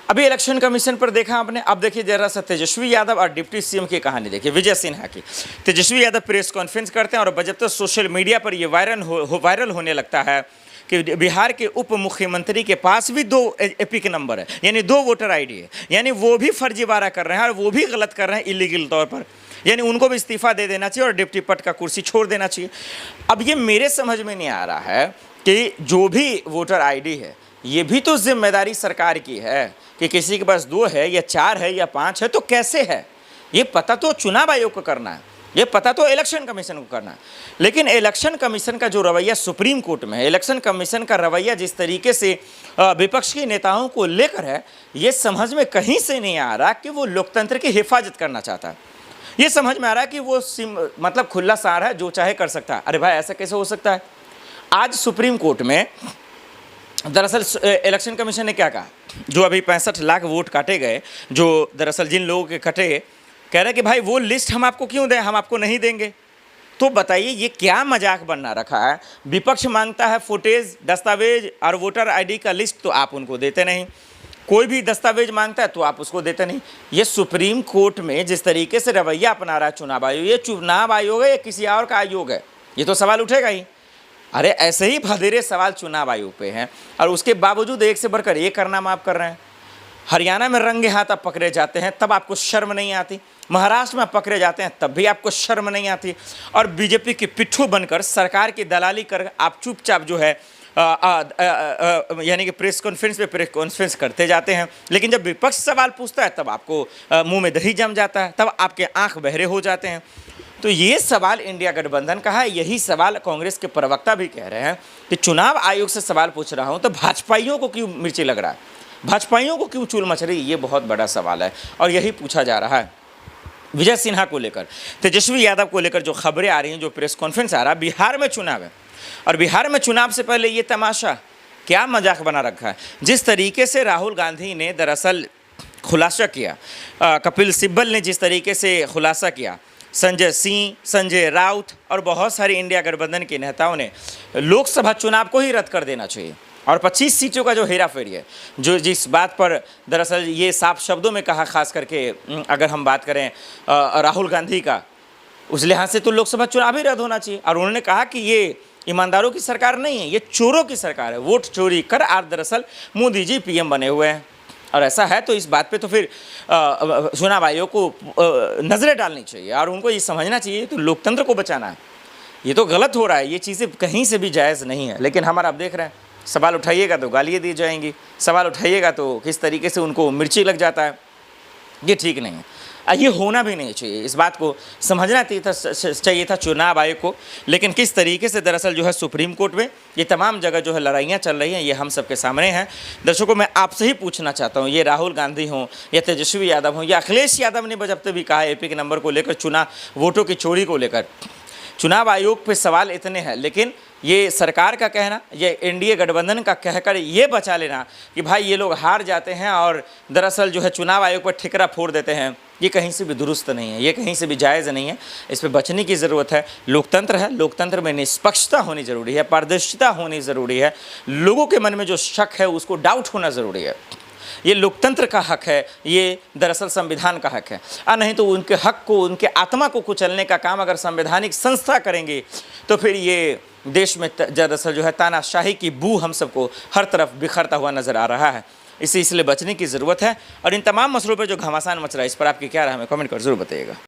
अभी election commission पर देखा आपने, अब देखिए जरा सा तेजस्वी यादव और डिप्टी सीएम की कहानी देखिए, विजय सिन्हा की। तेजस्वी यादव प्रेस कॉन्फ्रेंस करते हैं और जब तक सोशल मीडिया पर ये वायरल होने लगता है कि बिहार के उप मुख्यमंत्री के पास भी 2 एपिक नंबर है, यानी 2 वोटर आईडी है, यानी वो भी फर्जीवाड़ा कर रहे हैं और वो भी गलत कर रहे हैं इलीगल तौर पर, यानी उनको भी इस्तीफा दे देना चाहिए और डिप्टी पद का कुर्सी छोड़ देना चाहिए। अब ये मेरे समझ में नहीं आ रहा है कि जो भी वोटर आईडी है ये भी तो जिम्मेदारी सरकार की है कि किसी के पास 2 है या 4 है या 5 है तो कैसे है, ये पता तो चुनाव आयोग को करना है, ये पता तो इलेक्शन कमीशन को करना है। लेकिन इलेक्शन कमीशन का जो रवैया सुप्रीम कोर्ट में है, इलेक्शन कमीशन का रवैया जिस तरीके से विपक्ष के नेताओं को लेकर है, ये समझ में कहीं से नहीं आ रहा कि वो लोकतंत्र की हिफाजत करना चाहता है। ये समझ में आ रहा है कि वो मतलब खुला सार है, जो चाहे कर सकता है। अरे भाई ऐसा कैसे हो सकता है? आज सुप्रीम कोर्ट में दरअसल इलेक्शन कमीशन ने क्या कहा, जो अभी 65 लाख वोट काटे गए, जो दरअसल जिन लोगों के कटे, कह रहे कि भाई वो लिस्ट हम आपको क्यों दें, हम आपको नहीं देंगे। तो बताइए ये क्या मजाक बनना रखा है? विपक्ष मांगता है फुटेज, दस्तावेज और वोटर आईडी का लिस्ट, तो आप उनको देते नहीं। कोई भी दस्तावेज मांगता है तो आप उसको देते नहीं। ये सुप्रीम कोर्ट में जिस तरीके से रवैया अपना रहा है चुनाव आयोग, ये चुनाव आयोग है या किसी और का आयोग है, ये तो सवाल उठेगा ही। अरे ऐसे ही भदेरे सवाल चुनाव आयोग पे हैं और उसके बावजूद एक से बढ़कर एक कारनामा आप कर रहे हैं। हरियाणा में रंगे हाथ आप पकड़े जाते हैं तब आपको शर्म नहीं आती, महाराष्ट्र में पकड़े जाते हैं तब भी आपको शर्म नहीं आती, और बीजेपी के पिट्ठू बनकर सरकार की दलाली कर आप चुपचाप जो है यानी कि प्रेस कॉन्फ्रेंस करते जाते हैं। लेकिन जब विपक्ष सवाल पूछता है तब आपको मुंह में दही जम जाता है, तब आपके आंख बहरे हो जाते हैं। तो ये सवाल इंडिया गठबंधन का है। यही सवाल कांग्रेस के प्रवक्ता भी कह रहे हैं कि चुनाव आयोग से सवाल पूछ रहा हूं तो भाजपाइयों को क्यों मिर्ची लग रहा है, भाजपाइयों को क्यों चूल मच रही है, ये बहुत बड़ा सवाल है और यही पूछा जा रहा है। विजय सिन्हा को लेकर, तेजस्वी यादव को लेकर जो खबरें आ रही हैं, जो प्रेस कॉन्फ्रेंस आ रहा है, बिहार में चुनाव है और बिहार में चुनाव से पहले ये तमाशा क्या मजाक बना रखा है। जिस तरीके से राहुल गांधी ने दरअसल खुलासा किया, कपिल सिब्बल ने जिस तरीके से खुलासा किया, संजय सिंह, संजय राउत और बहुत सारे इंडिया गठबंधन के नेताओं ने लोकसभा चुनाव को ही रद्द कर देना चाहिए और 25 सीटों का जो हेराफेरी है, जो जिस बात पर दरअसल ये साफ शब्दों में कहा, खास करके अगर हम बात करें राहुल गांधी का, उस लिहाज से तो लोकसभा चुनाव ही रद्द होना चाहिए। और उन्होंने कहा कि ये ईमानदारों की सरकार नहीं है, ये चोरों की सरकार है, वोट चोरी कर आज दरअसल मोदी जी पीएम बने हुए हैं। और ऐसा है तो इस बात पे तो फिर चुनाव आयोग को नज़रें डालनी चाहिए और उनको ये समझना चाहिए तो लोकतंत्र को बचाना है। ये तो गलत हो रहा है, ये चीज़ें कहीं से भी जायज़ नहीं है। लेकिन हमारा आप देख रहे हैं, सवाल उठाइएगा तो गालियाँ दी जाएंगी, सवाल उठाइएगा तो किस तरीके से उनको मिर्ची लग जाता है। ये ठीक नहीं है, ये होना भी नहीं चाहिए। इस बात को समझना चाहिए था चुनाव आयोग को। लेकिन किस तरीके से दरअसल जो है सुप्रीम कोर्ट में ये तमाम जगह जो है लड़ाइयाँ चल रही हैं, ये हम सबके सामने हैं। दर्शकों, मैं आपसे ही पूछना चाहता हूँ, ये राहुल गांधी हों या तेजस्वी यादव हों या अखिलेश यादव ने बजबते भी कहा एपी के नंबर को लेकर, चुनाव वोटों की चोरी को लेकर, चुनाव आयोग पे सवाल इतने हैं, लेकिन ये सरकार का कहना, ये एनडीए गठबंधन का कहकर ये बचा लेना कि भाई ये लोग हार जाते हैं और दरअसल जो है चुनाव आयोग पर ठिकरा फोड़ देते हैं, ये कहीं से भी दुरुस्त नहीं है, ये कहीं से भी जायज़ नहीं है। इस पर बचने की ज़रूरत है। लोकतंत्र है, लोकतंत्र में निष्पक्षता होनी ज़रूरी है, पारदर्शिता होनी ज़रूरी है, लोगों के मन में जो शक है उसको डाउट होना ज़रूरी है। ये लोकतंत्र का हक है, ये दरअसल संविधान का हक है। नहीं तो उनके हक को, उनके आत्मा को कुचलने का काम अगर संवैधानिक संस्था करेंगे तो फिर ये देश में दरअसल जो है तानाशाही की बू हम सबको हर तरफ बिखरता हुआ नज़र आ रहा है। इसलिए बचने की ज़रूरत है। और इन तमाम मसलों पर जो घमासान मच रहा है, इस पर आपकी क्या राय है, हमें कमेंट कर ज़रूर बताइएगा।